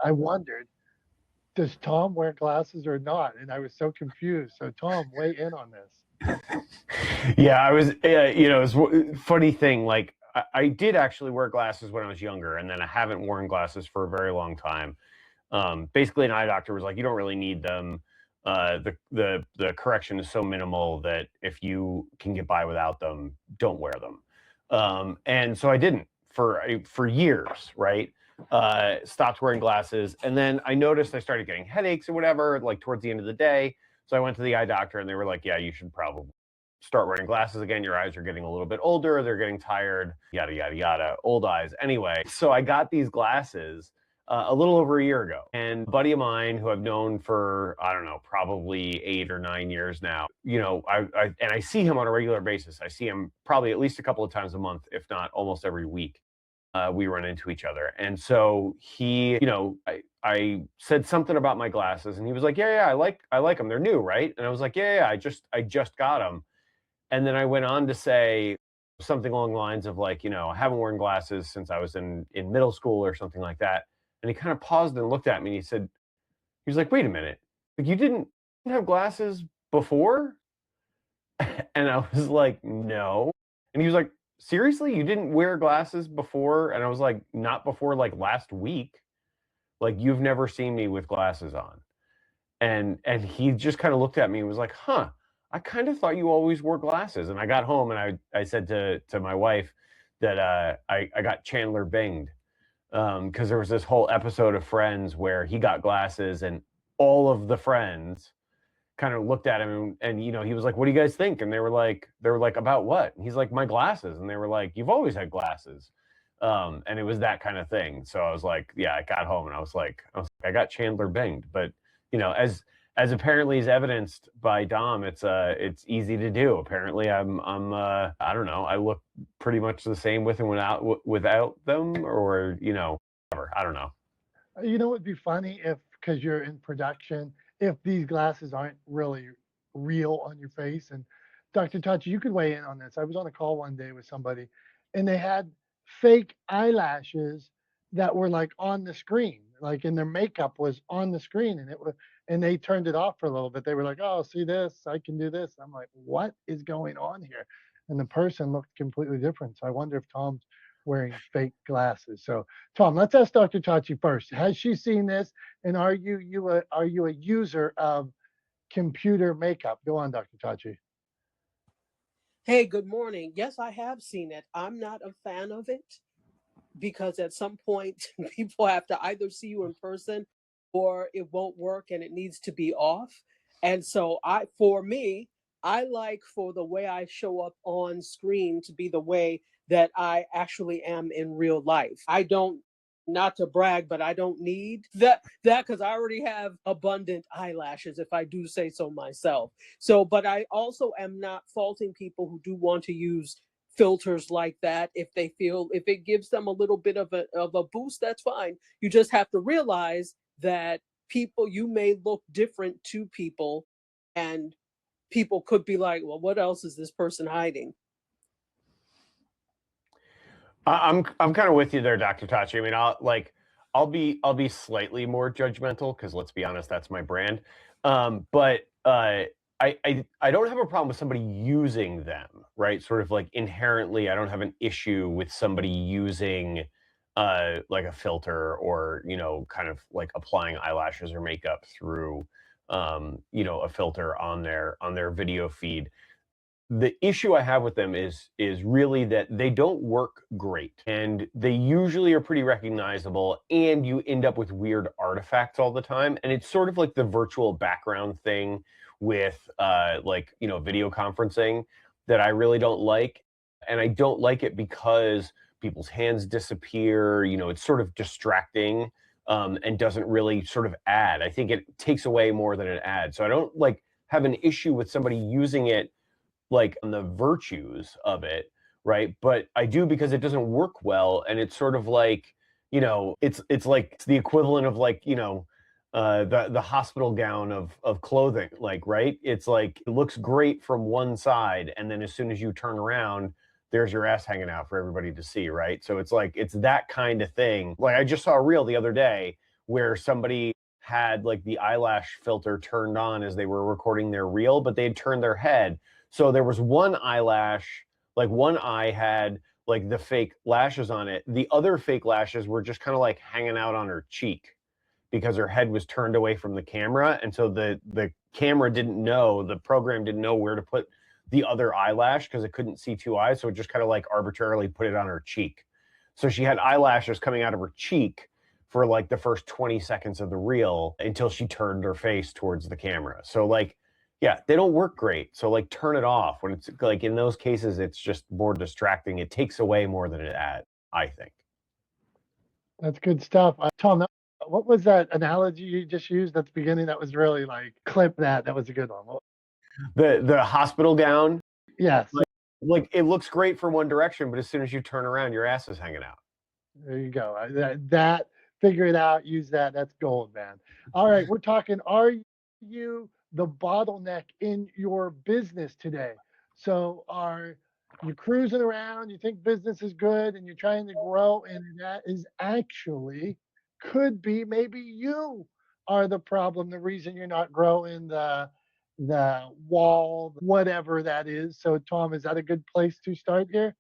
I wondered, does Tom wear glasses or not? And I was so confused. So Tom, weigh in on this. Yeah, I was, it's a funny thing. Like, I did actually wear glasses when I was younger, and then I haven't worn glasses for a very long time. Basically, an eye doctor was like, you don't really need them. The correction is so minimal that if you can get by without them, don't wear them. And so I didn't for years, right? Stopped wearing glasses, and then I noticed I started getting headaches or whatever, like towards the end of the day. So I went to the eye doctor, and they were like, "Yeah, you should probably start wearing glasses again. Your eyes are getting a little bit older. They're getting tired. Yada yada yada. Old eyes." Anyway, so I got these glasses a little over a year ago. And a buddy of mine who I've known for, I don't know, probably 8 or 9 years now, and I see him on a regular basis. I see him probably at least a couple of times a month, if not almost every week. We run into each other. And so I said something about my glasses, and he was like, yeah, I like them. They're new, right? And I was like, yeah, I just got them. And then I went on to say something along the lines of like, I haven't worn glasses since I was in middle school or something like that. And he kind of paused and looked at me, and he was like, wait a minute, like you didn't have glasses before? And I was like, no. And he was like, seriously, you didn't wear glasses before? And I was like, not before like last week. Like, you've never seen me with glasses on. And he just kind of looked at me and was like, huh, I kind of thought you always wore glasses. And I got home, and I said to my wife that I got Chandler binged, because there was this whole episode of Friends where he got glasses, and all of the friends kind of looked at him, and he was like, what do you guys think? And they were like, about what? And he's like, my glasses. And they were like, you've always had glasses. And it was that kind of thing. So I was like, yeah, I got home, and I was like, I got Chandler binged. But as apparently is evidenced by Dom, it's easy to do. Apparently, I'm I don't know, I look pretty much the same with and without them, or whatever. I don't know. You know, it'd be funny if, because you're in production, if these glasses aren't really real on your face. And Dr. Touch, you could weigh in on this. I was on a call one day with somebody, and they had fake eyelashes that were like on the screen, like, and their makeup was on the screen, and it was, and they turned it off for a little bit. They were like, "Oh, see this? I can do this." I'm like, "What is going on here?" And the person looked completely different. So I wonder if Tom's wearing fake glasses. So Tom, let's ask Dr. Tachi first. Has she seen this? And are you a user of computer makeup? Go on, Dr. Tachi. Hey, good morning. Yes, I have seen it. I'm not a fan of it because at some point people have to either see you in person or it won't work and it needs to be off. And so for me, I like for the way I show up on screen to be the way that I actually am in real life. I don't, not to brag, but I don't need that because I already have abundant eyelashes, if I do say so myself. So, but I also am not faulting people who do want to use filters like that. If they feel, if it gives them a little bit of a boost, that's fine. You just have to realize that people, you may look different to people, and people could be like, well, what else is this person hiding? I'm kind of with you there, Dr. Tachi. I mean, I'll be slightly more judgmental because let's be honest, that's my brand. But I don't have a problem with somebody using them, right? Sort of like inherently, I don't have an issue with somebody using like a filter, or kind of like applying eyelashes or makeup through a filter on their video feed. The issue I have with them is really that they don't work great, and they usually are pretty recognizable, and you end up with weird artifacts all the time. And it's sort of like the virtual background thing with video conferencing that I really don't like. And I don't like it because people's hands disappear. It's sort of distracting, and doesn't really sort of add. I think it takes away more than it adds. So I don't like have an issue with somebody using it like on the virtues of it, right? But I do because it doesn't work well, and it's sort of like, it's like it's the equivalent of like, the hospital gown of clothing, like, right? It's like it looks great from one side, and then as soon as you turn around, there's your ass hanging out for everybody to see, right? So it's like it's that kind of thing. Like I just saw a reel the other day where somebody had like the eyelash filter turned on as they were recording their reel, but they'd turned their head. So there was one eyelash, like one eye had like the fake lashes on it. The other fake lashes were just kind of like hanging out on her cheek because her head was turned away from the camera. And so the camera didn't know, the program didn't know where to put the other eyelash because it couldn't see two eyes. So it just kind of like arbitrarily put it on her cheek. So she had eyelashes coming out of her cheek for like the first 20 seconds of the reel until she turned her face towards the camera. So like, yeah, they don't work great. So like turn it off. When it's like in those cases, it's just more distracting. It takes away more than it adds, I think. That's good stuff. Tom, what was that analogy you just used at the beginning? That was really like, clip that. That was a good one. The hospital gown, Yes. like it looks great for one direction, but as soon as you turn around, your ass is hanging out. There you go. That figure it out, use that. That's gold, man. All right, we're talking, are you the bottleneck in your business today? So are you cruising around, you think business is good and you're trying to grow, and that is actually could be maybe you are the problem, the reason you're not growing, the wall, whatever that is. So Tom, is that a good place to start here?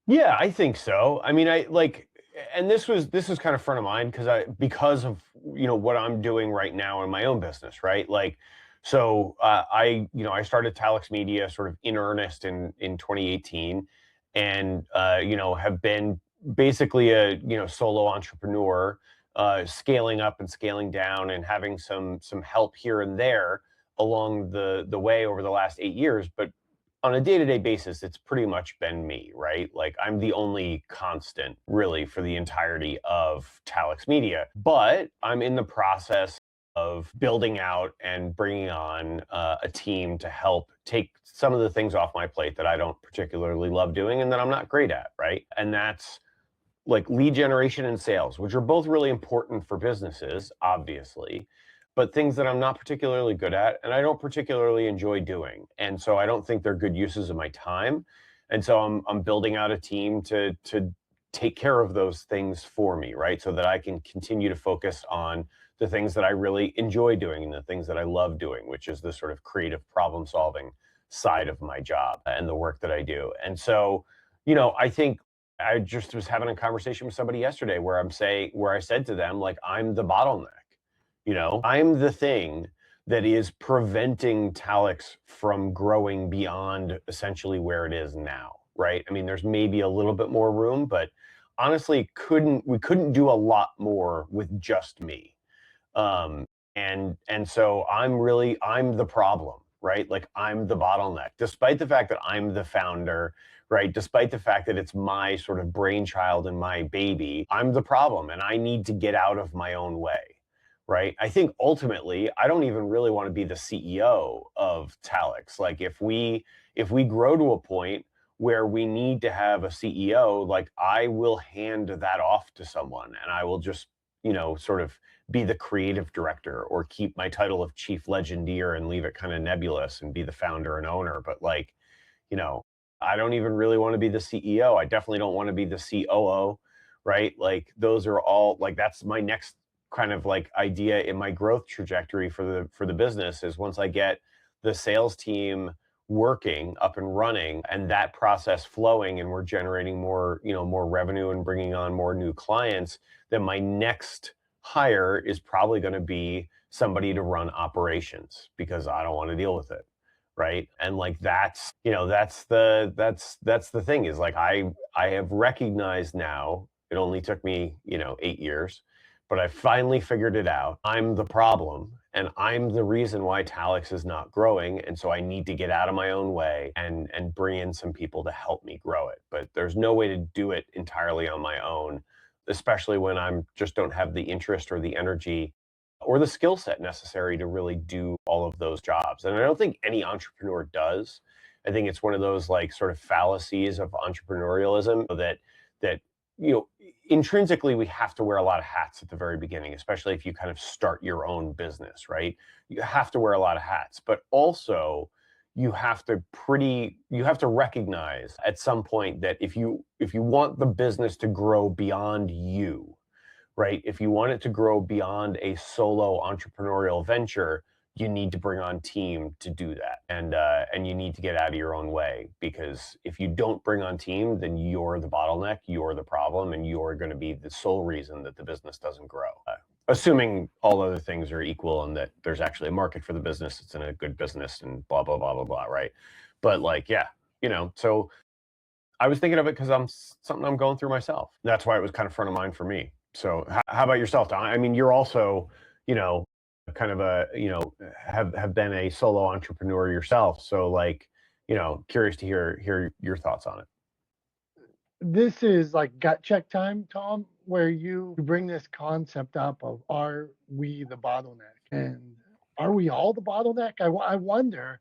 Yeah, I think so. I mean, I like, and this was kind of front of mind because of what I'm doing right now in my own business, right? Like, so I started Talix Media sort of in earnest in 2018, and have been basically a solo entrepreneur, scaling up and scaling down, and having some help here and there along the way over the last 8 years, but on a day-to-day basis, it's pretty much been me, right? Like I'm the only constant really for the entirety of Talix Media, but I'm in the process of building out and bringing on a team to help take some of the things off my plate that I don't particularly love doing and that I'm not great at, right? And that's like lead generation and sales, which are both really important for businesses, obviously, but things that I'm not particularly good at and I don't particularly enjoy doing. And so I don't think they're good uses of my time. And so I'm building out a team to take care of those things for me, right? So that I can continue to focus on the things that I really enjoy doing and the things that I love doing, which is the sort of creative problem solving side of my job and the work that I do. And so, I think I just was having a conversation with somebody yesterday where I said to them, like, I'm the bottleneck. I'm the thing that is preventing Talix from growing beyond essentially where it is now, right? I mean, there's maybe a little bit more room, but honestly, we couldn't do a lot more with just me. Um, and so I'm the problem, right? Like I'm the bottleneck, despite the fact that I'm the founder, right? Despite the fact that it's my sort of brainchild and my baby, I'm the problem and I need to get out of my own way, right? I think ultimately, I don't even really want to be the CEO of Talix. Like if we grow to a point where we need to have a CEO, like I will hand that off to someone and I will just, sort of be the creative director or keep my title of chief legendeer and leave it kind of nebulous and be the founder and owner. But like, you know, I don't even really want to be the CEO. I definitely don't want to be the COO, right? Like those are all like that's my next kind of like idea in my growth trajectory for the business is once I get the sales team working up and running and that process flowing and we're generating more revenue and bringing on more new clients, then my next hire is probably going to be somebody to run operations because I don't want to deal with it, right? And like that's the thing is like I have recognized now, it only took me 8 years, but I finally figured it out. I'm the problem and I'm the reason why Talix is not growing, and so I need to get out of my own way and bring in some people to help me grow it. But there's no way to do it entirely on my own, especially when I'm just don't have the interest or the energy or the skill set necessary to really do all of those jobs. And I don't think any entrepreneur does. I think it's one of those like sort of fallacies of entrepreneurialism that you know intrinsically we have to wear a lot of hats at the very beginning, especially if you kind of start your own business, right? You have to wear a lot of hats, but also you have to recognize at some point that if you want the business to grow beyond you, right? If you want it to grow beyond a solo entrepreneurial venture, you need to bring on team to do that, and you need to get out of your own way, because if you don't bring on team, then you're the bottleneck, you're the problem, and you're going to be the sole reason that the business doesn't grow. Assuming all other things are equal and that there's actually a market for the business, it's in a good business, and blah blah blah blah blah, right? But like, yeah, so I was thinking of it because something I'm going through myself. That's why it was kind of front of mind for me. So how about yourself, Don? I mean, you're also, kind of have been a solo entrepreneur yourself. So like, curious to hear your thoughts on it. This is like gut check time, Tom, where you bring this concept up of, are we the bottleneck? And are we all the bottleneck? I wonder,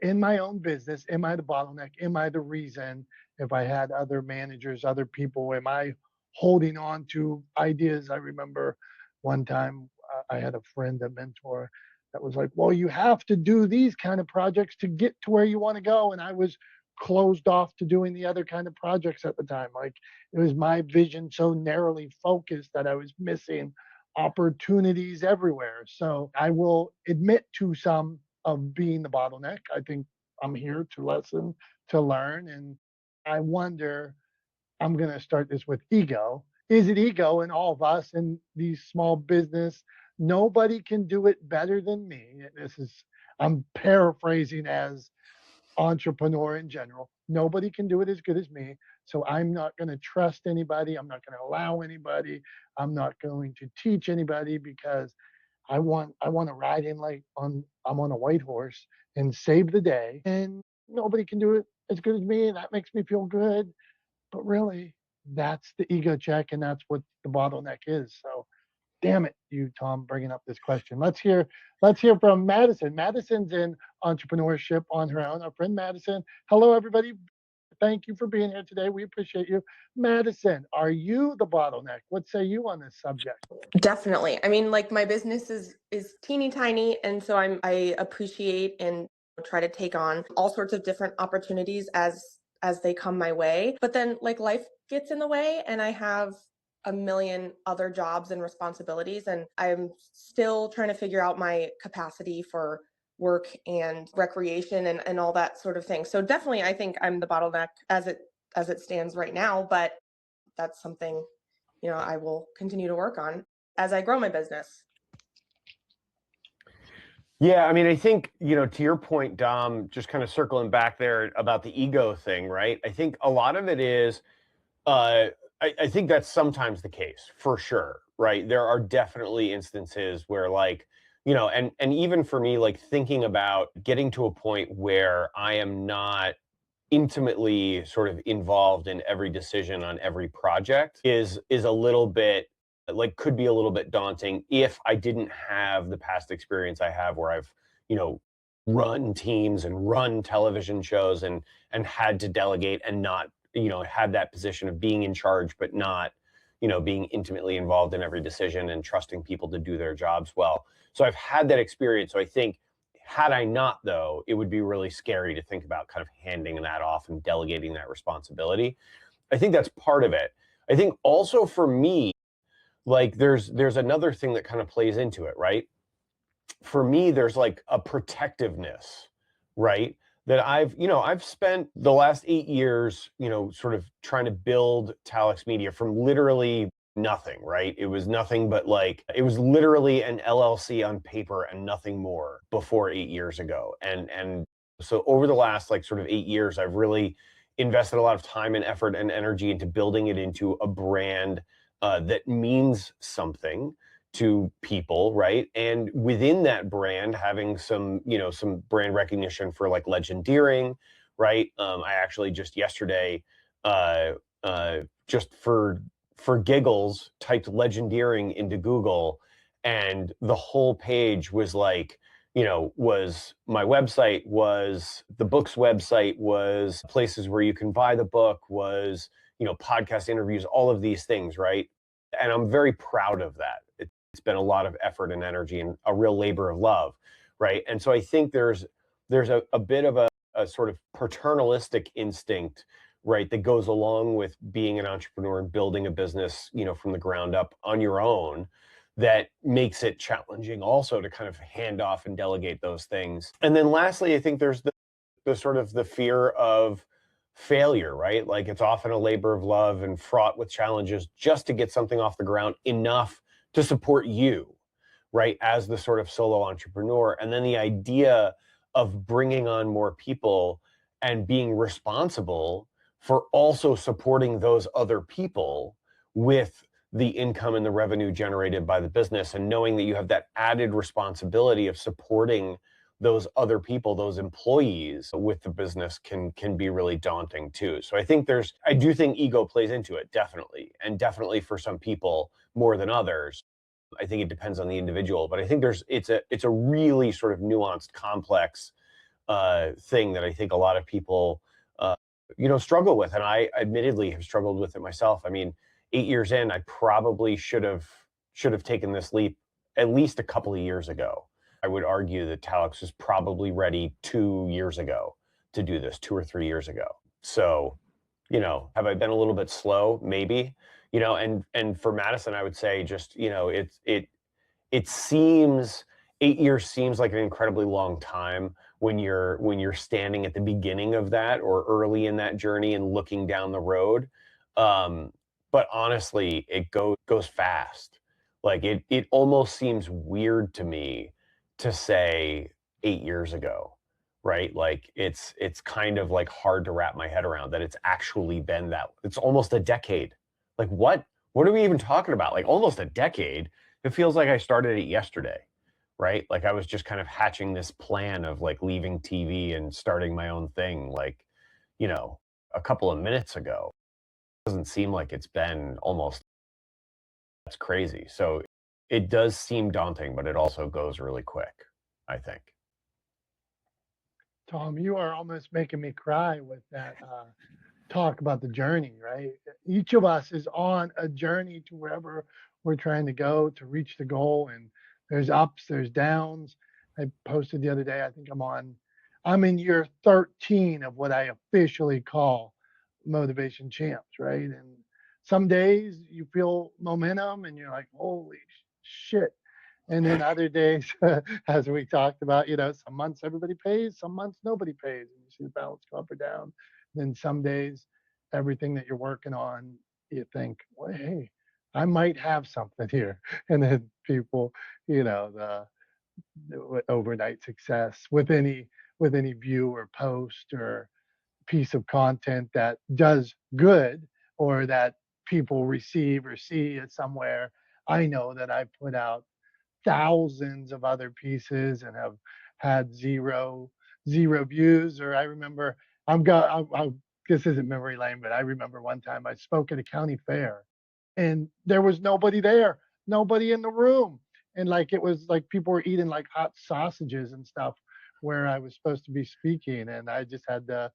in my own business, am I the bottleneck? Am I the reason? If I had other managers, other people, am I holding on to ideas? I remember one time I had a friend, a mentor, that was like, well, you have to do these kind of projects to get to where you want to go. And I was closed off to doing the other kind of projects at the time. Like, it was my vision so narrowly focused that I was missing opportunities everywhere. So I will admit to some of being the bottleneck. I think I'm here to listen, to learn. And I wonder, I'm going to start this with ego. Is it ego in all of us in these small business? Nobody can do it better than me. I'm paraphrasing as entrepreneur in general. Nobody can do it as good as me. So I'm not going to trust anybody. I'm not going to allow anybody. I'm not going to teach anybody, because I want to ride in like I'm on a white horse and save the day. And nobody can do it as good as me, and that makes me feel good. But really, that's the ego check, and that's what the bottleneck is. So damn it, you, Tom, bringing up this question. Let's hear from Madison. Madison's in entrepreneurship on her own. Our friend Madison. Hello, everybody. Thank you for being here today. We appreciate you. Madison, are you the bottleneck? What say you on this subject? Definitely. I mean, like, my business is teeny tiny, and so I appreciate and try to take on all sorts of different opportunities as they come my way. But then, like, life gets in the way, and I have a million other jobs and responsibilities, and I'm still trying to figure out my capacity for work and recreation and all that sort of thing. So definitely I think I'm the bottleneck as it stands right now, but that's something, I will continue to work on as I grow my business. Yeah, I mean, I think, to your point, Dom, just kind of circling back there about the ego thing, right? I think a lot of it is, I think that's sometimes the case, for sure, right? There are definitely instances where, like, and even for me, like, thinking about getting to a point where I am not intimately sort of involved in every decision on every project is a little bit, like, could be a little bit daunting if I didn't have the past experience I have, where I've, run teams and run television shows and had to delegate and not, had that position of being in charge, but not, being intimately involved in every decision and trusting people to do their jobs well. So I've had that experience. So I think, had I not, though, it would be really scary to think about kind of handing that off and delegating that responsibility. I think that's part of it. I think also for me, like, there's another thing that kind of plays into it, right? For me, there's like a protectiveness, right? That I've spent the last 8 years, sort of trying to build Talix Media from literally nothing, right? It was nothing but, like, it was literally an LLC on paper and nothing more before 8 years ago. And so over the last, like, sort of 8 years, I've really invested a lot of time and effort and energy into building it into a brand that means something to people, right? And within that brand, having some brand recognition for, like, legendeering, right? I actually just yesterday, just for giggles, typed legendeering into Google, and the whole page was like, was my website, was the book's website, was places where you can buy the book, was, podcast interviews, all of these things, right? And I'm very proud of that. It's been a lot of effort and energy and a real labor of love, right? And so I think there's a bit of a sort of paternalistic instinct right, that goes along with being an entrepreneur and building a business, from the ground up on your own, that makes it challenging also to kind of hand off and delegate those things. And then lastly, I think there's the sort of the fear of failure, right? Like it's often a labor of love and fraught with challenges just to get something off the ground enough to support you, right? As the sort of solo entrepreneur. And then the idea of bringing on more people and being responsible for also supporting those other people with the income and the revenue generated by the business, and knowing that you have that added responsibility of supporting those other people, those employees with the business can be really daunting too. So I do think ego plays into it, definitely. And definitely for some people more than others. I think it depends on the individual, but I think it's a really sort of nuanced, complex thing that I think a lot of people struggle with. And I admittedly have struggled with it myself. I mean, 8 years in, I probably should have taken this leap at least a couple of years ago. I would argue that Talix was probably ready 2 years ago to do this, 2 or 3 years ago. So, have I been a little bit slow? Maybe. And for Madison, I would say just, it seems 8 years seems like an incredibly long time when you're standing at the beginning of that or early in that journey and looking down the road. But honestly, it goes fast. Like it almost seems weird to me to say 8 years ago, right? Like it's kind of like hard to wrap my head around that it's actually been that. It's almost a decade. Like what are we even talking about? Like almost a decade. It feels like I started it yesterday, right? Like I was just kind of hatching this plan of like leaving TV and starting my own thing, like, a couple of minutes ago. It doesn't seem like it's been almost. That's crazy. So it does seem daunting, but it also goes really quick, I think. Tom, you are almost making me cry with that talk about the journey, right? Each of us is on a journey to wherever we're trying to go to reach the goal. And there's ups, there's downs. I posted the other day, I think I'm in year 13 of what I officially call motivation champs, right? And some days you feel momentum and you're like, holy shit. And then other days, as we talked about, some months everybody pays, some months nobody pays, and you see the balance go up or down. Then some days, everything that you're working on, you think, well, hey, I might have something here. And then people, the overnight success with any view or post or piece of content that does good or that people receive or see it somewhere. I know that I put out thousands of other pieces and have had zero views. Or I remember this isn't memory lane, but I remember one time I spoke at a county fair and there was nobody there, nobody in the room. And like it was like people were eating like hot sausages and stuff where I was supposed to be speaking. And I just had to,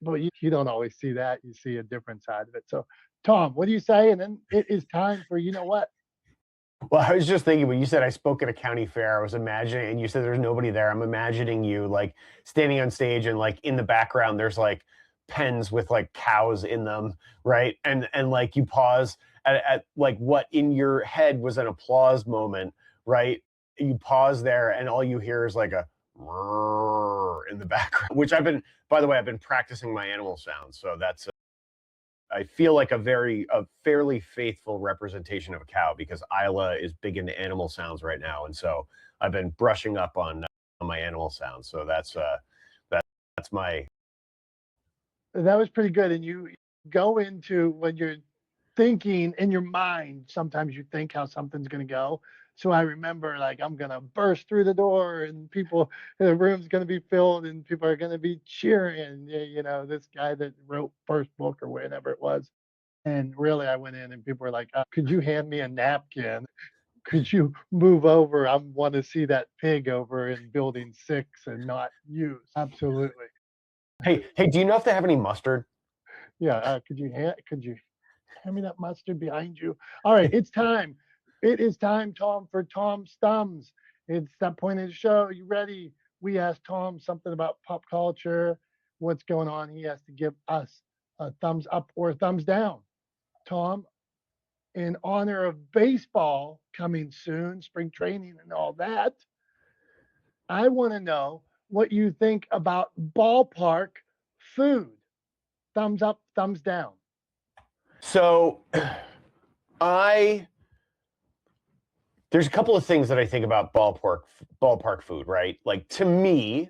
but you don't always see that. You see a different side of it. So Tom, what do you say? And then it is time for, you know what? Well, I was just thinking when you said I spoke at a county fair, I was imagining, and you said there's nobody there. I'm imagining you like standing on stage and like in the background, there's like pens with like cows in them, right? And like you pause at like what in your head was an applause moment, right? You pause there and all you hear is like a in the background, which by the way, I've been practicing my animal sounds. So that's I feel like a fairly faithful representation of a cow because Isla is big into animal sounds right now, and so I've been brushing up on my animal sounds. So that's my. That was pretty good. And you go into when you're thinking in your mind, sometimes you think how something's going to go. So I remember like I'm going to burst through the door and the room's going to be filled and people are going to be cheering, this guy that wrote first book or whatever it was. And really I went in and people were like, could you hand me a napkin? Could you move over? I want to see that pig over in building 6 and not use. Absolutely. Hey, do you know if they have any mustard? Yeah. Could you hand me that mustard behind you? All right, it's time. It is time, Tom, for Tom's Thumbs. It's that point of the show. You ready? We asked Tom something about pop culture. what's going on, he has to give us a thumbs up or a thumbs down. Tom, in honor of baseball coming soon, spring training and all that, I want to know what you think about ballpark food. Thumbs up, thumbs down. So there's a couple of things that I think about ballpark food, right? Like to me,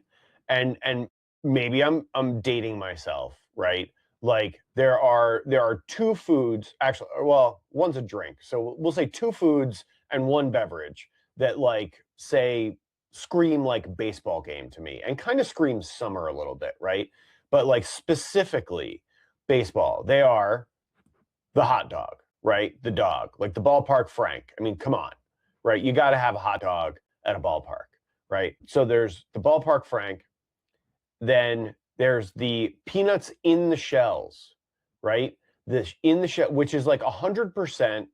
and maybe I'm dating myself, right? Like there are two foods, actually, well, one's a drink. So we'll say two foods and one beverage that like say scream like baseball game to me and kind of scream summer a little bit, right? But like specifically baseball, they are the hot dog, right? The dog, like the ballpark Frank. I mean, come on, right? You got to have a hot dog at a ballpark, right? So there's the ballpark Frank. Then there's the peanuts in the shells, right? This in the shell, which is like 100%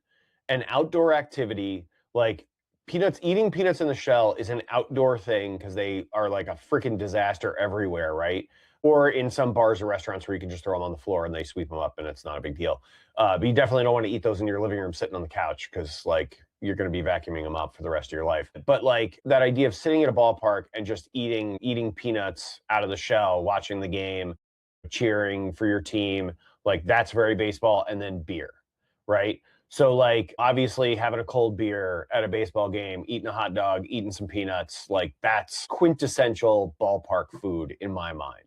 an outdoor activity. Like eating peanuts in the shell is an outdoor thing because they are like a freaking disaster everywhere, right? Or in some bars or restaurants where you can just throw them on the floor and they sweep them up and it's not a big deal. But you definitely don't want to eat those in your living room sitting on the couch because like you're going to be vacuuming them up for the rest of your life. But like that idea of sitting at a ballpark and just eating peanuts out of the shell, watching the game, cheering for your team, like that's very baseball. And then beer, right? So like obviously having a cold beer at a baseball game, eating a hot dog, eating some peanuts, like that's quintessential ballpark food in my mind.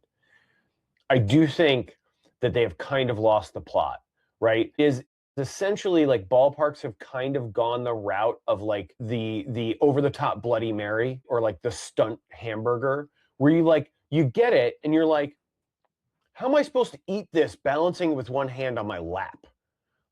I do think that they have kind of lost the plot, right? Is essentially like ballparks have kind of gone the route of like the over the top Bloody Mary or like the stunt hamburger where you get it and you're like, how am I supposed to eat this balancing with one hand on my lap?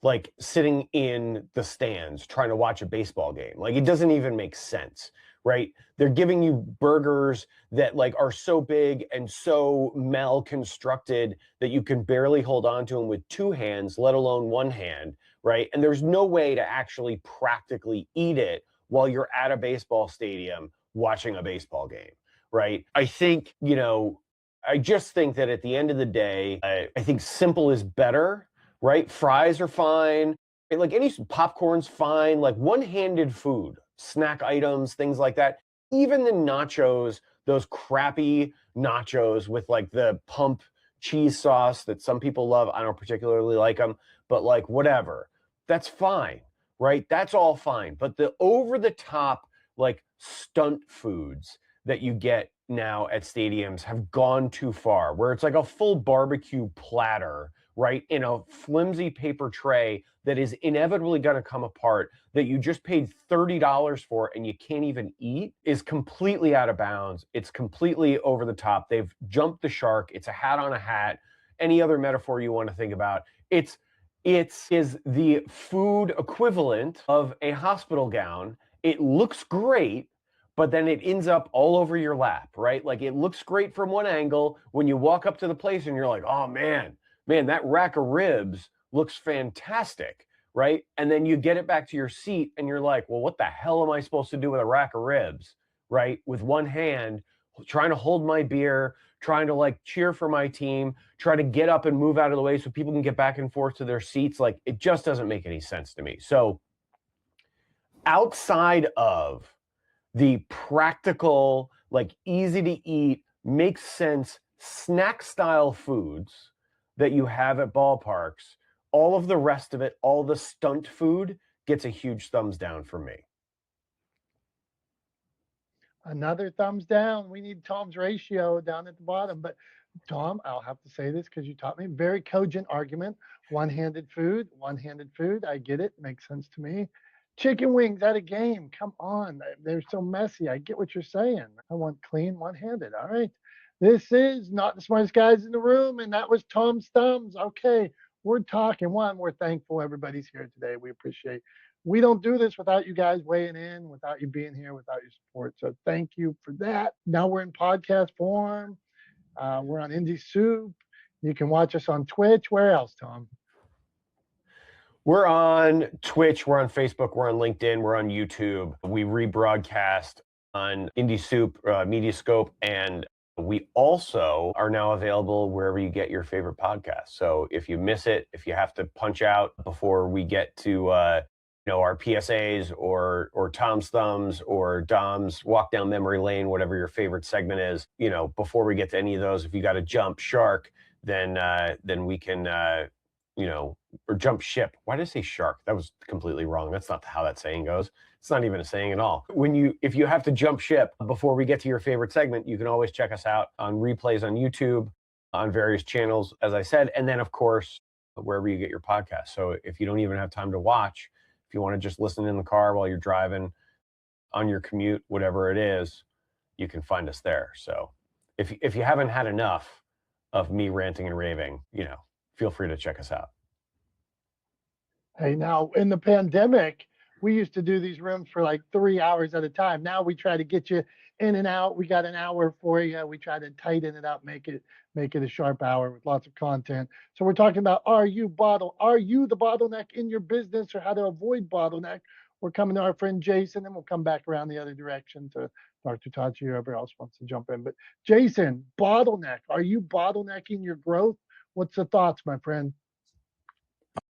Like sitting in the stands trying to watch a baseball game. Like it doesn't even make sense, right? They're giving you burgers that like are so big and so mal-constructed that you can barely hold on to them with two hands, let alone one hand, right? And there's no way to actually practically eat it while you're at a baseball stadium watching a baseball game, right? I think, I just think that at the end of the day, I think simple is better, right? Fries are fine. Like any popcorn's fine. Like one-handed food, snack items, things like that. Even the nachos, those crappy nachos with like the pump cheese sauce that some people love. I don't particularly like them, but like whatever. That's fine, right? That's all fine. But the over-the-top like stunt foods that you get now at stadiums have gone too far, where it's like a full barbecue platter, right, in a flimsy paper tray that is inevitably going to come apart that you just paid $30 for and you can't even eat is completely out of bounds. It's completely over the top. They've jumped the shark. It's a hat on a hat. Any other metaphor you want to think about. It is the food equivalent of a hospital gown. It looks great, but then it ends up all over your lap, right? Like it looks great from one angle when you walk up to the place and you're like, oh man, that rack of ribs looks fantastic, right? And then you get it back to your seat and you're like, well, what the hell am I supposed to do with a rack of ribs, right? With one hand, trying to hold my beer, trying to like cheer for my team, try to get up and move out of the way so people can get back and forth to their seats. Like it just doesn't make any sense to me. So outside of the practical, like easy to eat, makes sense, snack style foods that you have at ballparks, all of the rest of it, all the stunt food gets a huge thumbs down from me. Another thumbs down. We need Tom's ratio down at the bottom. But Tom, I'll have to say this because you taught me. Very cogent argument. One-handed food. I get it. Makes sense to me. Chicken wings at a game. Come on. They're so messy. I get what you're saying. I want clean one-handed. All right. This is not the smartest guys in the room. And that was Tom's thumbs. Okay. We're talking. We're thankful everybody's here today. We appreciate. We don't do this without you guys weighing in, without you being here, without your support. So thank you for that. Now we're in podcast form. We're on Indie Soup. You can watch us on Twitch. Where else, Tom? We're on Twitch, we're on Facebook, we're on LinkedIn, we're on YouTube. We rebroadcast on Indie Soup, Mediascope, and We also are now available wherever you get your favorite podcast. So if you miss it, if you have to punch out before we get to our PSAs or Tom's Thumbs or Dom's Walk Down Memory Lane, whatever your favorite segment is, before we get to any of those, if you got to jump shark, then we can or jump ship. Why did I say shark? That was completely wrong. That's not how that saying goes. It's not even a saying at all. If you have to jump ship before we get to your favorite segment, you can always check us out on replays on YouTube, on various channels, as I said, and then of course, wherever you get your podcast. So if you don't even have time to watch, if you want to just listen in the car while you're driving, on your commute, whatever it is, you can find us there. So if you haven't had enough of me ranting and raving, feel free to check us out. Hey, now in the pandemic, we used to do these rooms for like 3 hours at a time. Now we try to get you in and out. We got an hour for you. We try to tighten it up, make it a sharp hour with lots of content. So we're talking about, are you the bottleneck in your business, or how to avoid bottleneck? We're coming to our friend Jason, and we'll come back around the other direction to Dr. Tachi, whoever else wants to jump in. But Jason, bottleneck, are you bottlenecking your growth? What's the thoughts, my friend?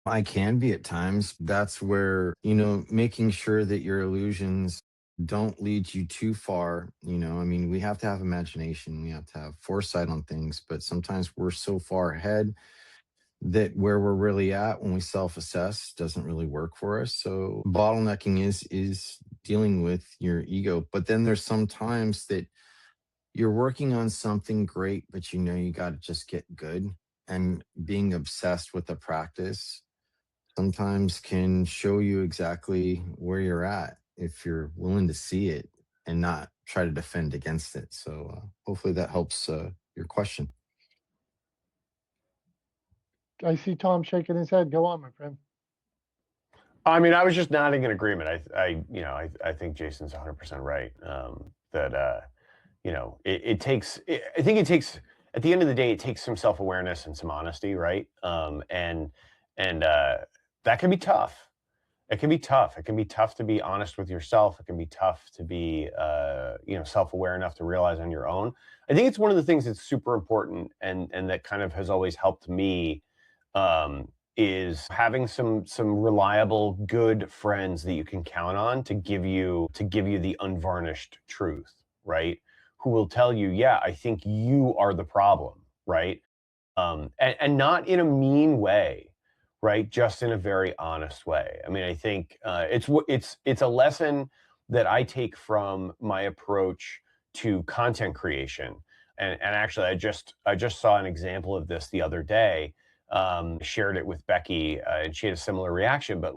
I can be at times. That's where, making sure that your illusions don't lead you too far. I mean, we have to have imagination, we have to have foresight on things, but sometimes we're so far ahead that where we're really at when we self-assess doesn't really work for us. So bottlenecking is dealing with your ego. But then there's some times that you're working on something great, but you got to just get good. And being obsessed with the practice sometimes can show you exactly where you're at if you're willing to see it and not try to defend against it. So hopefully that helps your question. I see Tom shaking his head. Go on, my friend. I mean, I was just nodding in agreement. I think Jason's 100% right. That it takes. I think it takes. At the end of the day, it takes some self-awareness and some honesty, right? And that can be tough. It can be tough. It can be tough to be honest with yourself. It can be tough to be, self-aware enough to realize on your own. I think it's one of the things that's super important and that kind of has always helped me. Is having some reliable, good friends that you can count on to give you the unvarnished truth, right? Who will tell you, yeah, I think you are the problem, right? And not in a mean way, right? Just in a very honest way. I mean, I think it's a lesson that I take from my approach to content creation. And actually, I just saw an example of this the other day. Shared it with Becky, and she had a similar reaction. But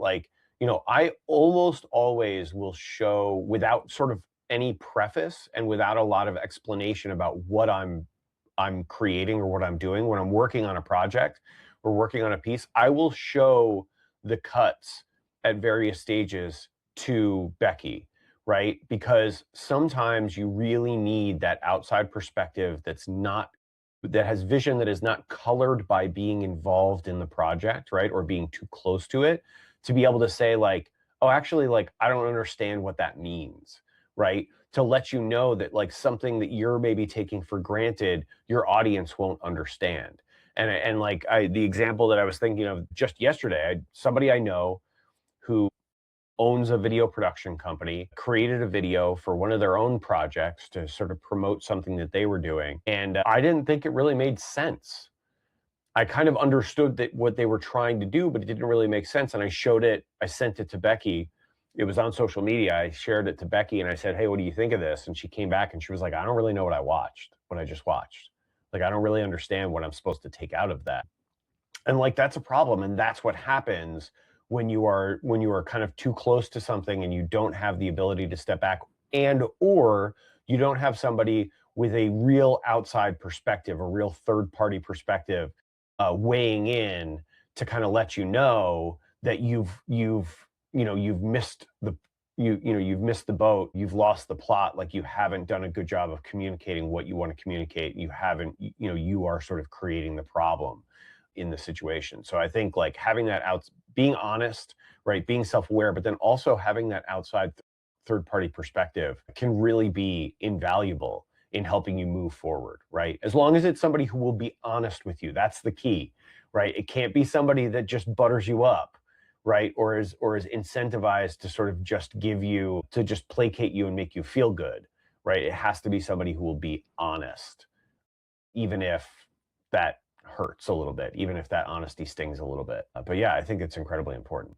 I almost always will show, without sort of any preface and without a lot of explanation about what I'm creating or what I'm doing when I'm working on a project or working on a piece, I will show the cuts at various stages to Becky, right? Because sometimes you really need that outside perspective that has vision that is not colored by being involved in the project, right? Or being too close to it, to be able to say oh, actually, I don't understand what that means, right? To let you know that something that you're maybe taking for granted, your audience won't understand. And the example that I was thinking of just yesterday, somebody I know who owns a video production company, created a video for one of their own projects to sort of promote something that they were doing. And I didn't think it really made sense. I kind of understood that what they were trying to do, but it didn't really make sense. And I sent it to Becky. It was on social media. I shared it to Becky and I said, hey, what do you think of this? And she came back and she was like, I don't really know what I just watched. I don't really understand what I'm supposed to take out of that. And that's a problem. And that's what happens when you are kind of too close to something and you don't have the ability to step back, or you don't have somebody with a real outside perspective, a real third-party perspective, weighing in to kind of let you know that you've missed the boat, you've lost the plot, you haven't done a good job of communicating what you want to communicate. You are sort of creating the problem in the situation. So I think having that being honest, right, being self-aware, but then also having that outside third-party perspective can really be invaluable in helping you move forward, right? As long as it's somebody who will be honest with you, that's the key, right? It can't be somebody that just butters you up, right? Or is incentivized to sort of just just placate you and make you feel good, right? It has to be somebody who will be honest, even if that hurts a little bit, even if that honesty stings a little bit. But yeah, I think it's incredibly important.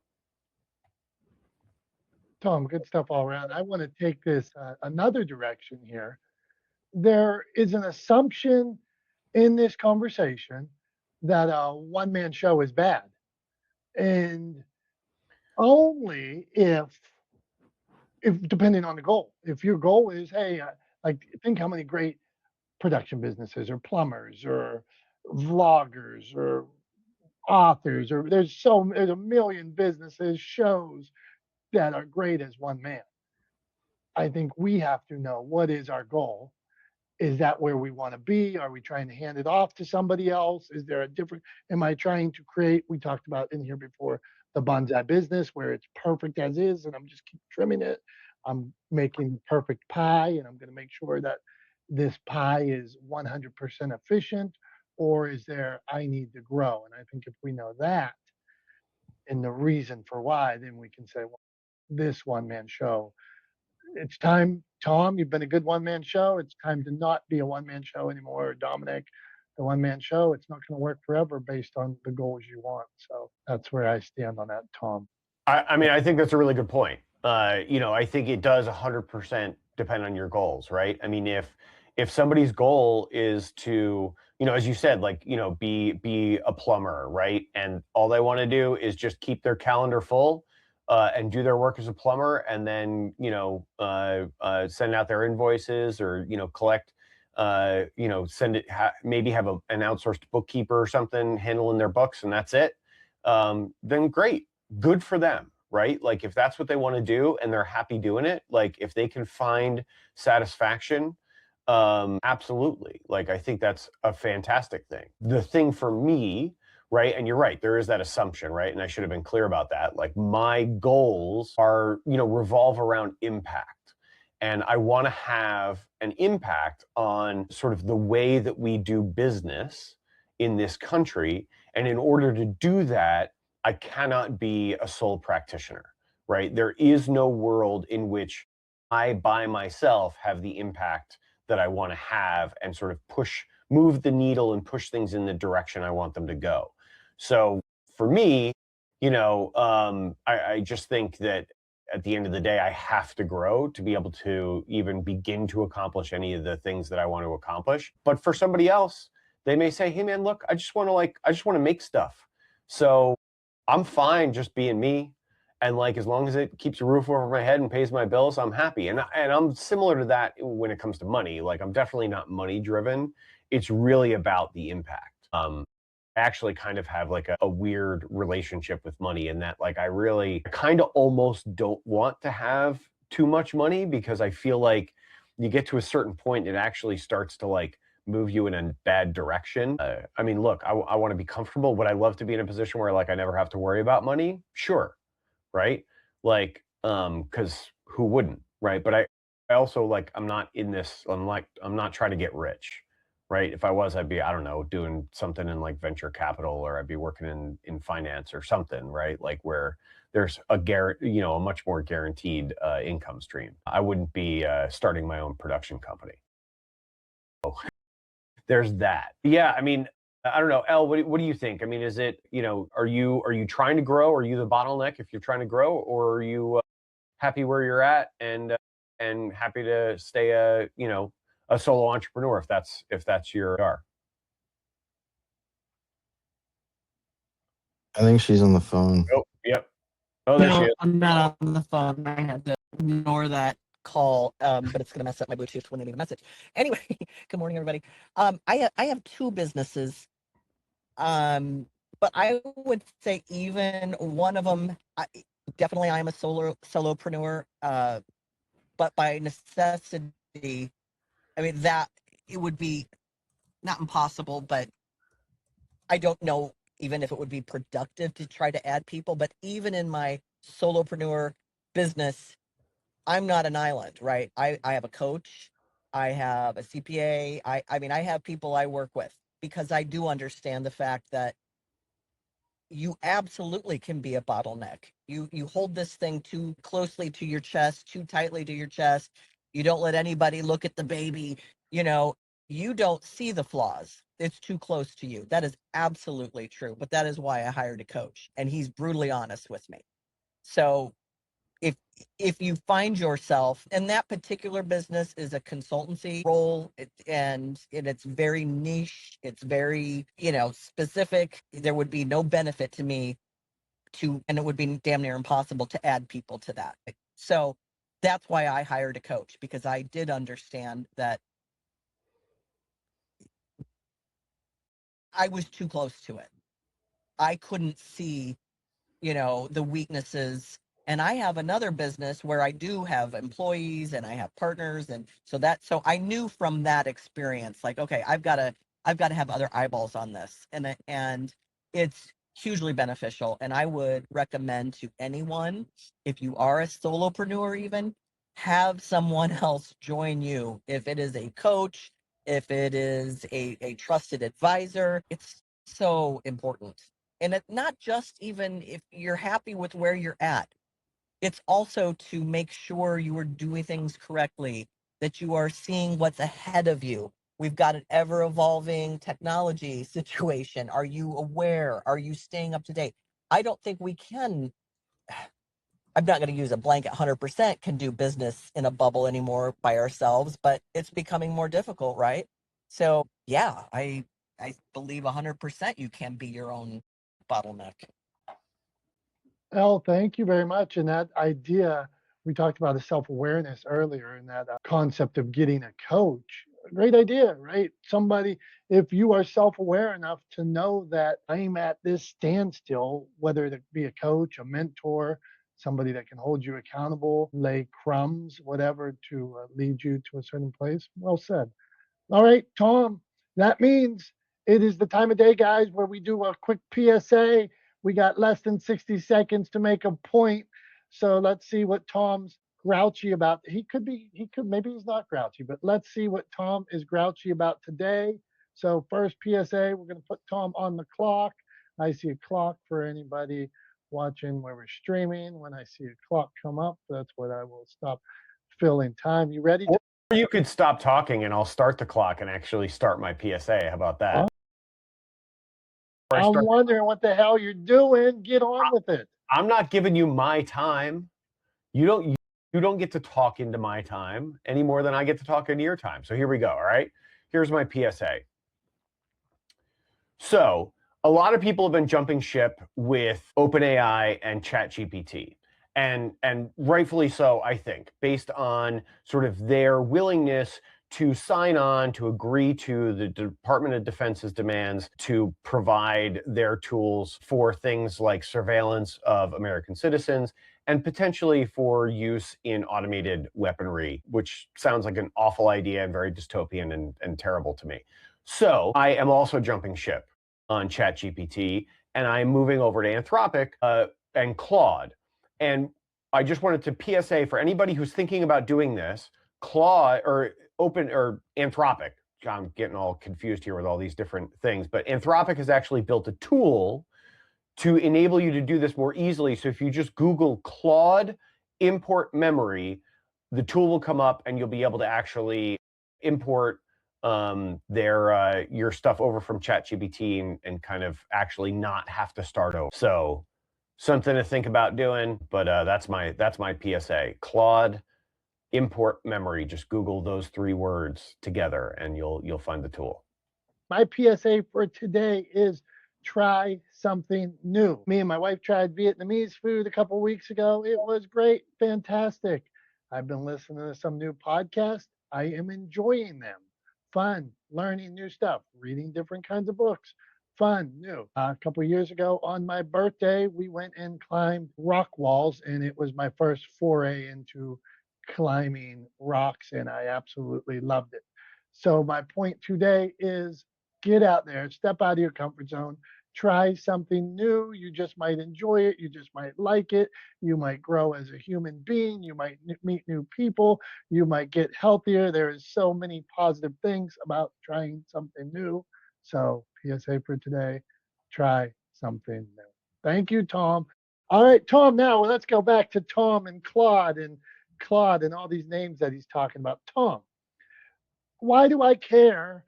Tom, good stuff all around. I want to take this another direction here. There is an assumption in this conversation that a one-man show is bad. And only if depending on the goal. If your goal is, hey, like think how many great production businesses or plumbers or vloggers or authors or there's a million businesses, shows that are great as one man. I think we have to know what is our goal. Is that where we want to be? Are we trying to hand it off to somebody else? Is there a different, am I trying to create, we talked about in here before, the bonsai business where it's perfect as is and I'm just keep trimming it. I'm making perfect pie and I'm going to make sure that this pie is 100% efficient, or is there, I need to grow? And I think if we know that and the reason for why, then we can say, well, this one man show, it's time, Tom, you've been a good one man show. It's time to not be a one man show anymore. Or Dominic, the one man show, it's not going to work forever based on the goals you want. So that's where I stand on that, Tom. I mean, I think that's a really good point. I think it does 100% depend on your goals, right? I mean, if somebody's goal is to, as you said, like, be a plumber, right? And all they want to do is just keep their calendar full and do their work as a plumber, and then, send out their invoices or, collect, send it, maybe have an outsourced bookkeeper or something handling their books, and that's it. Then great. Good for them, right? Like if that's what they want to do and they're happy doing it, like if they can find satisfaction, absolutely. Like I think that's a fantastic thing. The thing for me, right? And you're right, there is that assumption, right? And I should have been clear about that. Like my goals are, revolve around impact. And I want to have an impact on sort of the way that we do business in this country. And in order to do that, I cannot be a sole practitioner, right? There is no world in which I by myself have the impact that I want to have and sort of move the needle and push things in the direction I want them to go. So for me, I just think that at the end of the day, I have to grow to be able to even begin to accomplish any of the things that I want to accomplish. But for somebody else, they may say, hey man, look, I just want to make stuff. So I'm fine just being me. And like, as long as it keeps a roof over my head and pays my bills, I'm happy. And I'm similar to that when it comes to money. Like I'm definitely not money driven. It's really about the impact. I actually kind of have like a weird relationship with money in that like, I really kind of almost don't want to have too much money because I feel like you get to a certain point, it actually starts to like move you in a bad direction. I mean, look, I want to be comfortable. Would I love to be in a position where like I never have to worry about money? Sure. Right. Like, cause who wouldn't, right? But I also like, I'm not trying to get rich, right? If I was, I'd be, I don't know, doing something in like venture capital, or I'd be working in finance or something, right? Like where there's a much more guaranteed income stream. I wouldn't be starting my own production company. There's that. Yeah, I mean, I don't know, Elle, what do you think? I mean, is it, are you trying to grow? Are you the bottleneck if you're trying to grow, or are you happy where you're at and happy to stay a solo entrepreneur if that's your are? I think she's on the phone. Oh, yep. Oh, there she is. I'm not on the phone. I had to ignore that call, but it's going to mess up my Bluetooth when they leave a message. Anyway, good morning, everybody. I have two businesses, but I would say even one of them, definitely I'm a solopreneur, but by necessity, I mean, that it would be not impossible, but I don't know even if it would be productive to try to add people. But even in my solopreneur business, I'm not an island, right? I have a coach. I have a CPA. I mean, I have people I work with because I do understand the fact that you absolutely can be a bottleneck. You hold this thing too closely to your chest, too tightly to your chest. You don't let anybody look at the baby. You know, you don't see the flaws. It's too close to you. That is absolutely true. But that is why I hired a coach, and he's brutally honest with me. So if if you find yourself, and that particular business is a consultancy role, and it's very niche, it's very, you know, specific, there would be no benefit to me to, and it would be damn near impossible to add people to that. So that's why I hired a coach, because I did understand that I was too close to it. I couldn't see, you know, the weaknesses. And I have another business where I do have employees and I have partners. And so I knew from that experience, like, okay, I've got to have other eyeballs on this. And it's hugely beneficial. And I would recommend to anyone, if you are a solopreneur, even have someone else join you. If it is a coach, if it is a trusted advisor, it's so important. And it's not just even if you're happy with where you're at, it's also to make sure you are doing things correctly, that you are seeing what's ahead of you. We've got an ever evolving technology situation. Are you aware? Are you staying up to date? I don't think we can. I'm not going to use a blanket 100% can do business in a bubble anymore by ourselves, but it's becoming more difficult, right? So, yeah, I believe 100% you can be your own bottleneck. Elle, thank you very much. And that idea, we talked about the self-awareness earlier, and that concept of getting a coach. Great idea, right? Somebody, if you are self-aware enough to know that I'm at this standstill, whether it be a coach, a mentor, somebody that can hold you accountable, lay crumbs, whatever, to lead you to a certain place. Well said. All right, Tom, that means it is the time of day, guys, where we do a quick PSA. We got less than 60 seconds to make a point. So let's see what Tom's grouchy about. Maybe he's not grouchy, but let's see what Tom is grouchy about today. So first PSA, we're going to put Tom on the clock. I see a clock for anybody watching where we're streaming. When I see a clock come up, that's what I will stop filling time. You ready? Or you could stop talking and I'll start the clock and actually start my PSA. How about that? I'm wondering what the hell you're doing. Get on with it. I'm not giving you my time. You don't get to talk into my time any more than I get to talk into your time. So here we go. All right. Here's my PSA. So a lot of people have been jumping ship with OpenAI and ChatGPT. And rightfully so, I think, based on sort of their willingness to sign on, to agree to the Department of Defense's demands to provide their tools for things like surveillance of American citizens and potentially for use in automated weaponry, which sounds like an awful idea and very dystopian and terrible to me. So I am also jumping ship on ChatGPT, and I'm moving over to Anthropic and Claude. And I just wanted to PSA for anybody who's thinking about doing this, Claude or Anthropic. I'm getting all confused here with all these different things, but Anthropic has actually built a tool to enable you to do this more easily. So if you just Google Claude import memory, the tool will come up and you'll be able to actually import your stuff over from ChatGPT and kind of actually not have to start over. So something to think about doing, but that's my PSA. Claude import memory. Just Google those 3 words together and you'll find the tool. My PSA for today is try something new. Me and my wife tried Vietnamese food a couple weeks ago. It was great, fantastic. I've been listening to some new podcasts. I am enjoying them. Fun, learning new stuff, reading different kinds of books. Fun, new. A couple years ago on my birthday, we went and climbed rock walls, and it was my first foray into climbing rocks, and I absolutely loved it. So my point today is get out there, step out of your comfort zone, try something new. You just might enjoy it. You just might like it. You might grow as a human being. You might meet new people. You might get healthier. There is so many positive things about trying something new. So PSA for today, try something new. Thank you, Tom. All right, Tom, now let's go back to Tom and Claude and all these names that he's talking about. Tom, why do I care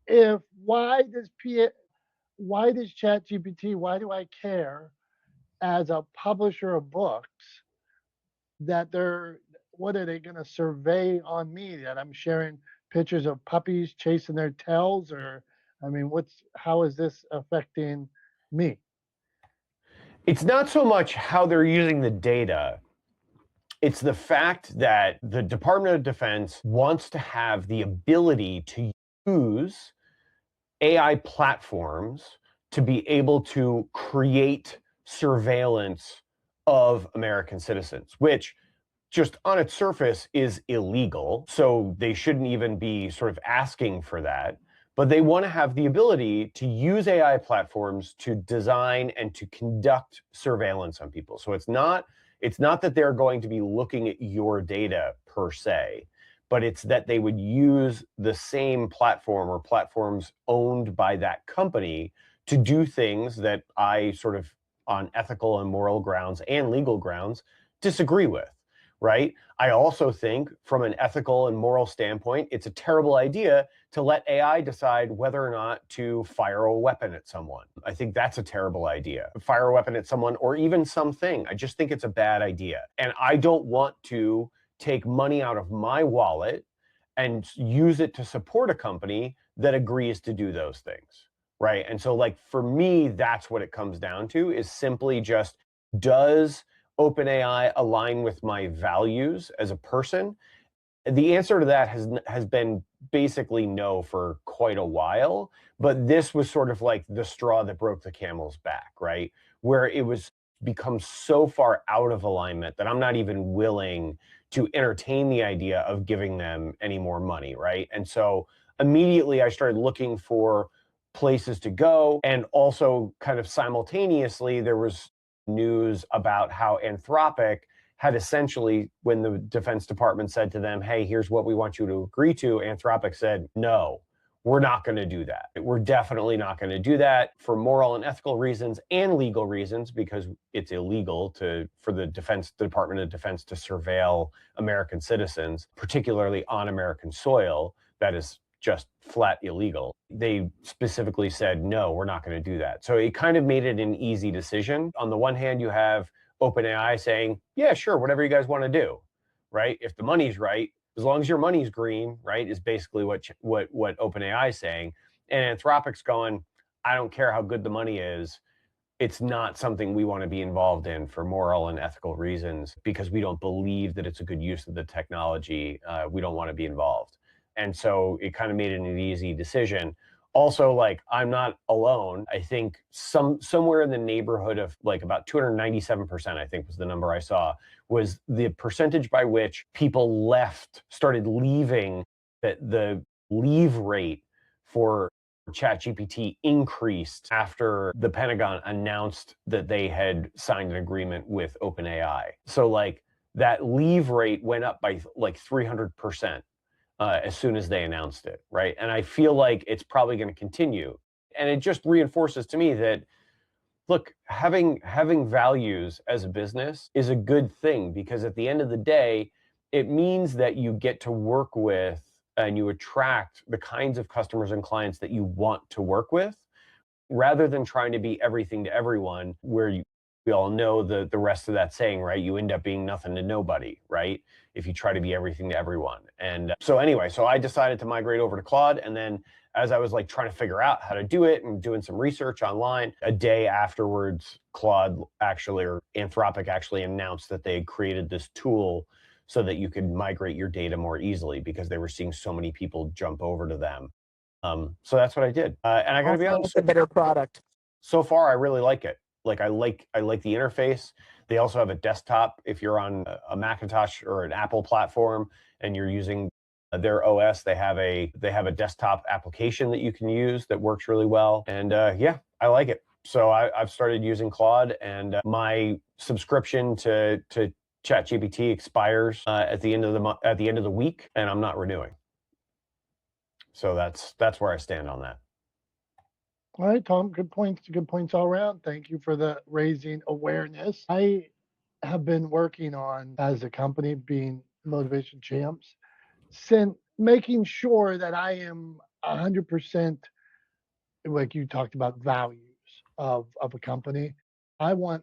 if why does ChatGPT, why do I care as a publisher of books that what are they going to survey on me, that I'm sharing pictures of puppies chasing their tails? Or, I mean, how is this affecting me? It's not so much how they're using the data. It's the fact that the Department of Defense wants to have the ability to use AI platforms to be able to create surveillance of American citizens, which just on its surface is illegal. So they shouldn't even be sort of asking for that. But they want to have the ability to use AI platforms to design and to conduct surveillance on people. So it's not that they're going to be looking at your data per se, but it's that they would use the same platform or platforms owned by that company to do things that I sort of, on ethical and moral grounds and legal grounds, disagree with. Right? I also think from an ethical and moral standpoint, it's a terrible idea to let AI decide whether or not to fire a weapon at someone. I think that's a terrible idea. Fire a weapon at someone or even something. I just think it's a bad idea. And I don't want to take money out of my wallet and use it to support a company that agrees to do those things. Right? And so like for me, that's what it comes down to, is simply just, does OpenAI align with my values as a person? The answer to that has been basically no for quite a while, but this was sort of like the straw that broke the camel's back, right? Where it was become so far out of alignment that I'm not even willing to entertain the idea of giving them any more money, right? And so immediately I started looking for places to go, and also kind of simultaneously there was news about how Anthropic had essentially, when the Defense Department said to them, hey, here's what we want you to agree to, Anthropic said, no, we're not going to do that. We're definitely not going to do that for moral and ethical reasons and legal reasons, because it's illegal for the Department of Defense to surveil American citizens, particularly on American soil. That is just flat illegal. They specifically said, no, we're not going to do that. So it kind of made it an easy decision. On the one hand, you have OpenAI saying, yeah, sure, whatever you guys want to do, right? If the money's right, as long as your money's green, right, is basically what OpenAI is saying. And Anthropic's going, I don't care how good the money is. It's not something we want to be involved in for moral and ethical reasons, because we don't believe that it's a good use of the technology. We don't want to be involved. And so it kind of made it an easy decision. Also, like, I'm not alone. I think somewhere in the neighborhood of like about 297%, I think was the number I saw, was the percentage by which people started leaving, that the leave rate for ChatGPT increased after the Pentagon announced that they had signed an agreement with OpenAI. So like that leave rate went up by like 300%. As soon as they announced it, right? And I feel like it's probably going to continue. And it just reinforces to me that, look, having values as a business is a good thing, because at the end of the day, it means that you get to work with and you attract the kinds of customers and clients that you want to work with, rather than trying to be everything to everyone, where we all know the rest of that saying, right? You end up being nothing to nobody, right? If you try to be everything to everyone. And so anyway, so I decided to migrate over to Claude. And then as I was like trying to figure out how to do it and doing some research online, a day afterwards, Claude actually, or Anthropic actually announced that they had created this tool so that you could migrate your data more easily, because they were seeing so many people jump over to them. So that's what I did. And I got to be honest, It's a better product. so far I really like it. Like I like the interface. They also have a desktop if you're on a Macintosh or an Apple platform and you're using their OS. They have a desktop application that you can use that works really well. And yeah, I like it. So I've started using Claude, and my subscription to ChatGPT expires at the end of the week, and I'm not renewing. So that's where I stand on that. All right, Tom, good points all around. Thank you for the raising awareness. I have been working on, as a company, being Motivation Champs, since making sure that I am 100%, like you talked about, values of a company. I want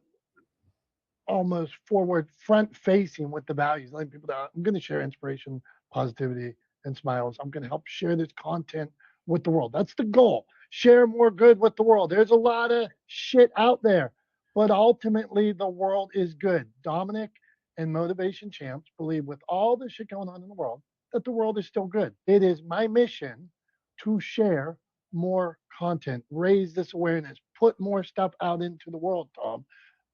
almost forward, front facing with the values, letting people know I'm going to share inspiration, positivity, and smiles. I'm going to help share this content with the world. That's the goal. Share more good with the world. There's a lot of shit out there, but ultimately the world is good. Dominic and Motivation Champs believe, with all the shit going on in the world, that the world is still good. It is my mission to share more content, raise this awareness, put more stuff out into the world, Tom,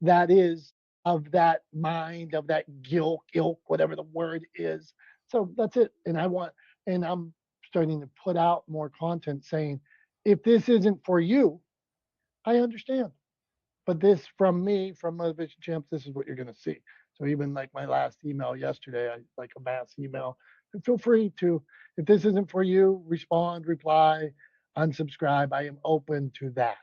that is of that mind, of that guilt, ilk, whatever the word is. So that's it. And I'm starting to put out more content saying, if this isn't for you, I understand. But this, from me, from Motivation Champs, this is what you're going to see. So even like my last email yesterday, I like a mass email. And feel free to, if this isn't for you, respond, reply, unsubscribe. I am open to that.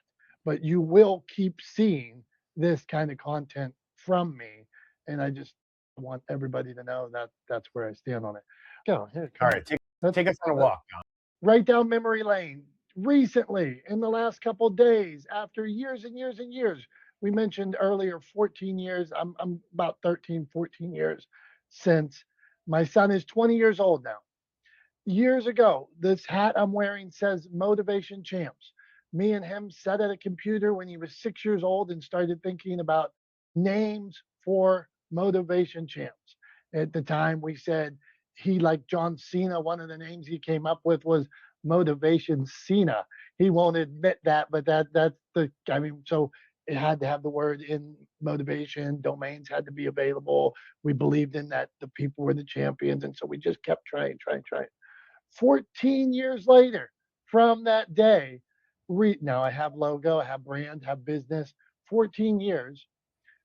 But you will keep seeing this kind of content from me. And I just want everybody to know that that's where I stand on it. Go here. All right, take us on a walk, John. Right down memory lane. Recently, in the last couple of days, after years and years and years, we mentioned earlier 14 years. I'm about 13, 14 years since my son is 20 years old now. Years ago, this hat I'm wearing says Motivation Champs. Me and him sat at a computer when he was 6 years old and started thinking about names for Motivation Champs. At the time, we said he, like John Cena, one of the names he came up with was Motivation Cena. He won't admit that, but that's so it had to have the word in motivation. Domains had to be available. We believed in that the people were the champions, and so we just kept trying. 14 years later from that day, now I have logo, I have brand, have business. 14 years.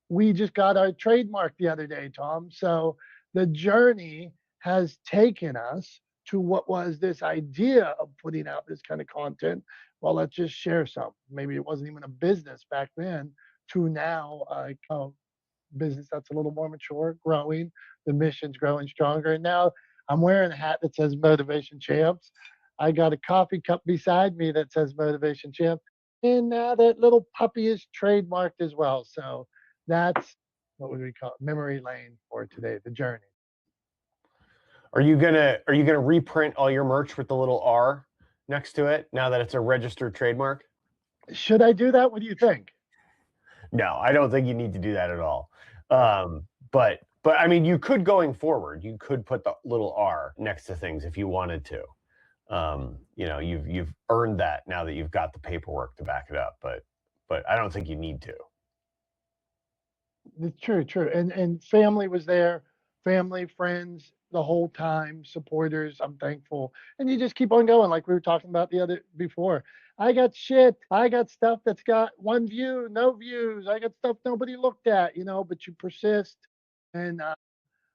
We just got our trademark the other day, Tom. So the journey has taken us to what was this idea of putting out this kind of content. Well, let's just share some. Maybe it wasn't even a business back then, to now business that's a little more mature, growing. The mission's growing stronger. And now I'm wearing a hat that says Motivation Champs. I got a coffee cup beside me that says Motivation Champ. And now that little puppy is trademarked as well. So that's what would we call it? Memory lane for today, the journey. Are you gonna reprint all your merch with the little R next to it now that it's a registered trademark? Should I do that? What do you think? No, I don't think you need to do that at all. But I mean, you could, going forward, you could put the little R next to things if you wanted to. You've earned that now that you've got the paperwork to back it up. But I don't think you need to. It's true. And family was there, family, friends, the whole time, supporters. I'm thankful. And you just keep on going, like we were talking about before. I got shit. I got stuff that's got 1 view, no views. I got stuff nobody looked at, but you persist, and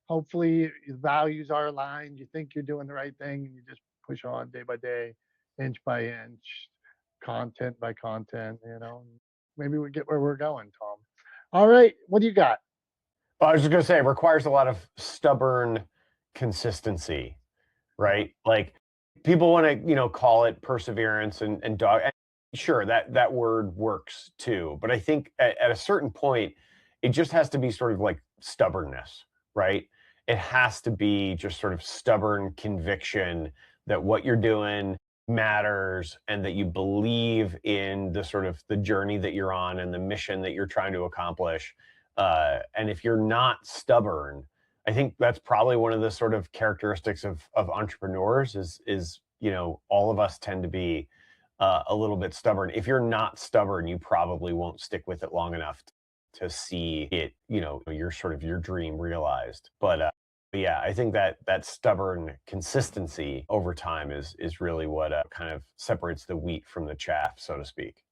hopefully values are aligned. You think you're doing the right thing, and you just push on day by day, inch by inch, content by content. Maybe we get where we're going, Tom. All right, what do you got? Well, I was just gonna say, it requires a lot of stubborn consistency, right? Like, people want to, call it perseverance and dog. And sure, that word works too. But I think at a certain point, it just has to be sort of like stubbornness, right? It has to be just sort of stubborn conviction that what you're doing matters, and that you believe in the sort of the journey that you're on and the mission that you're trying to accomplish. And if you're not stubborn, I think that's probably one of the sort of characteristics of entrepreneurs is all of us tend to be a little bit stubborn. If you're not stubborn, you probably won't stick with it long enough to see it, your dream realized. But Yeah, I think that stubborn consistency over time is really what kind of separates the wheat from the chaff, so to speak.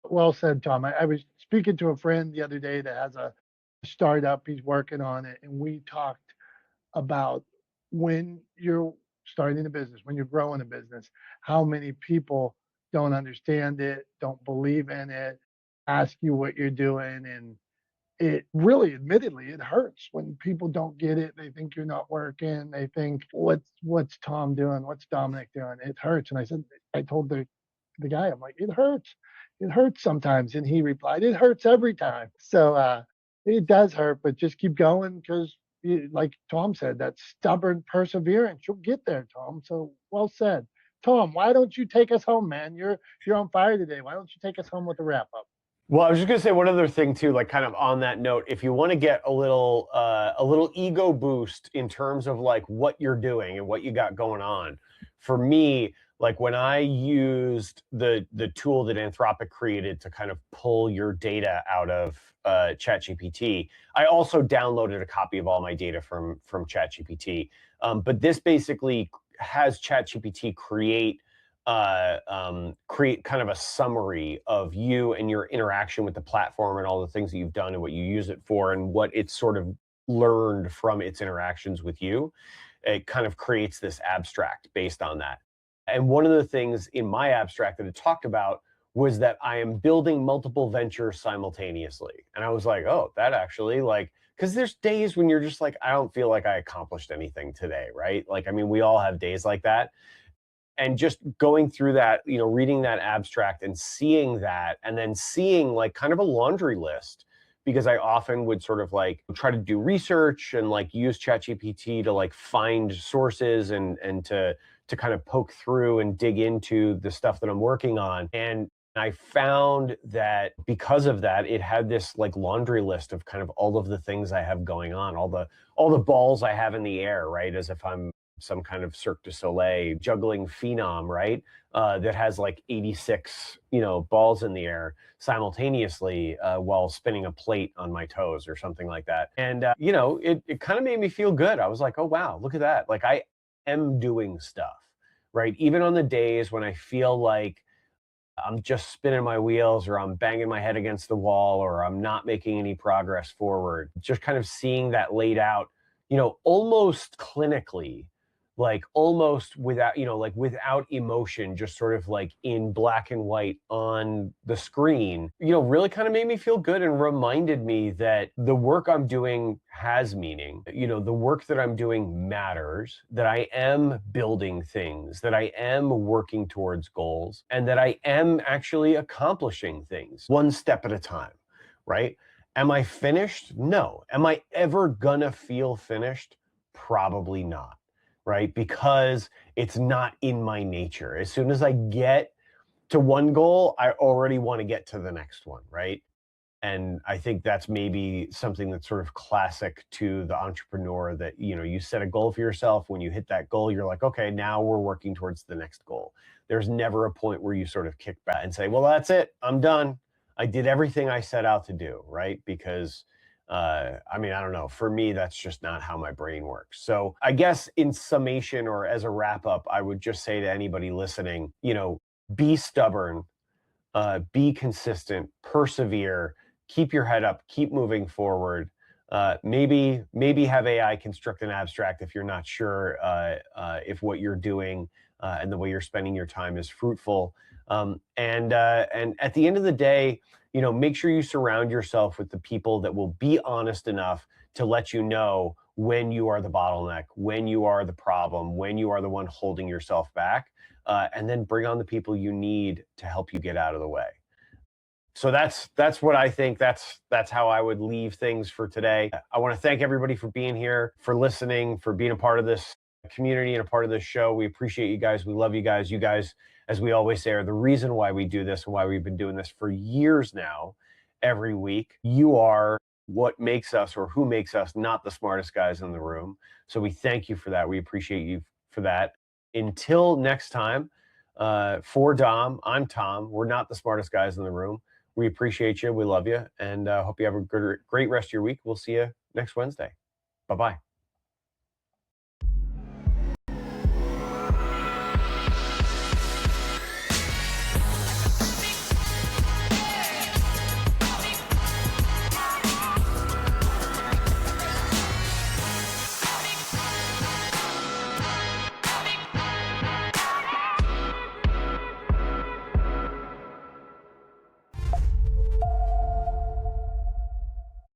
Well said, Tom. I was speaking to a friend the other day that has a startup. He's working on it, and we talked about when you're starting a business, when you're growing a business, how many people don't understand it, don't believe in it, ask you what you're doing, and it really, admittedly, it hurts when people don't get it. They think you're not working. They think, what's Tom doing? What's Dominic doing? It hurts. And I told the guy, I'm like, it hurts. It hurts sometimes. And he replied, it hurts every time. So it does hurt, but just keep going because, like Tom said, that stubborn perseverance, you'll get there, Tom. So well said. Tom, why don't you take us home, man? You're on fire today. Why don't you take us home with a wrap up? Well, I was just gonna say one other thing too, like kind of on that note, if you want to get a little ego boost in terms of like what you're doing and what you got going on, for me, like when I used the tool that Anthropic created to kind of pull your data out of ChatGPT, I also downloaded a copy of all my data from ChatGPT. But this basically has ChatGPT create kind of a summary of you and your interaction with the platform and all the things that you've done and what you use it for and what it's sort of learned from its interactions with you. It kind of creates this abstract based on that. And one of the things in my abstract that it talked about was that I am building multiple ventures simultaneously. And I was like, oh, that actually, like, because there's days when you're just like, I don't feel like I accomplished anything today, right? Like, I mean, we all have days like that. And just going through that, reading that abstract and seeing that, and then seeing like kind of a laundry list, because I often would sort of like try to do research and like use ChatGPT to like find sources and to kind of poke through and dig into the stuff that I'm working on. And I found that because of that, it had this like laundry list of kind of all of the things I have going on, all the balls I have in the air, right? As if I'm some kind of Cirque du Soleil juggling phenom, right? That has like 86, balls in the air simultaneously while spinning a plate on my toes or something like that. And, it kind of made me feel good. I was like, oh, wow, look at that. Like I am doing stuff, right? Even on the days when I feel like I'm just spinning my wheels or I'm banging my head against the wall or I'm not making any progress forward, just kind of seeing that laid out, almost clinically, like almost without, like without emotion, just sort of like in black and white on the screen, really kind of made me feel good and reminded me that the work I'm doing has meaning. The work that I'm doing matters, that I am building things, that I am working towards goals, and that I am actually accomplishing things one step at a time, right? Am I finished? No. Am I ever gonna feel finished? Probably not, right? Because it's not in my nature. As soon as I get to one goal, I already want to get to the next one, right? And I think that's maybe something that's sort of classic to the entrepreneur that, you set a goal for yourself. When you hit that goal, you're like, okay, now we're working towards the next goal. There's never a point where you sort of kick back and say, well, that's it. I'm done. I did everything I set out to do, right? Because I mean, I don't know. For me, that's just not how my brain works. So I guess in summation or as a wrap up, I would just say to anybody listening, be stubborn, be consistent, persevere, keep your head up, keep moving forward. Maybe have AI construct an abstract if you're not sure if what you're doing and the way you're spending your time is fruitful. And at the end of the day, make sure you surround yourself with the people that will be honest enough to let you know when you are the bottleneck, when you are the problem, when you are the one holding yourself back, and then bring on the people you need to help you get out of the way. So that's what I think. That's how I would leave things for today. I want to thank everybody for being here, for listening, for being a part of this community and a part of this show. We appreciate you guys. We love you guys. You guys, as we always say, are the reason why we do this and why we've been doing this for years now, every week. You are what makes us, or who makes us, not the smartest guys in the room. So we thank you for that. We appreciate you for that. Until next time, for Dom, I'm Tom. We're not the smartest guys in the room. We appreciate you. We love you. And hope you have a great rest of your week. We'll see you next Wednesday. Bye-bye.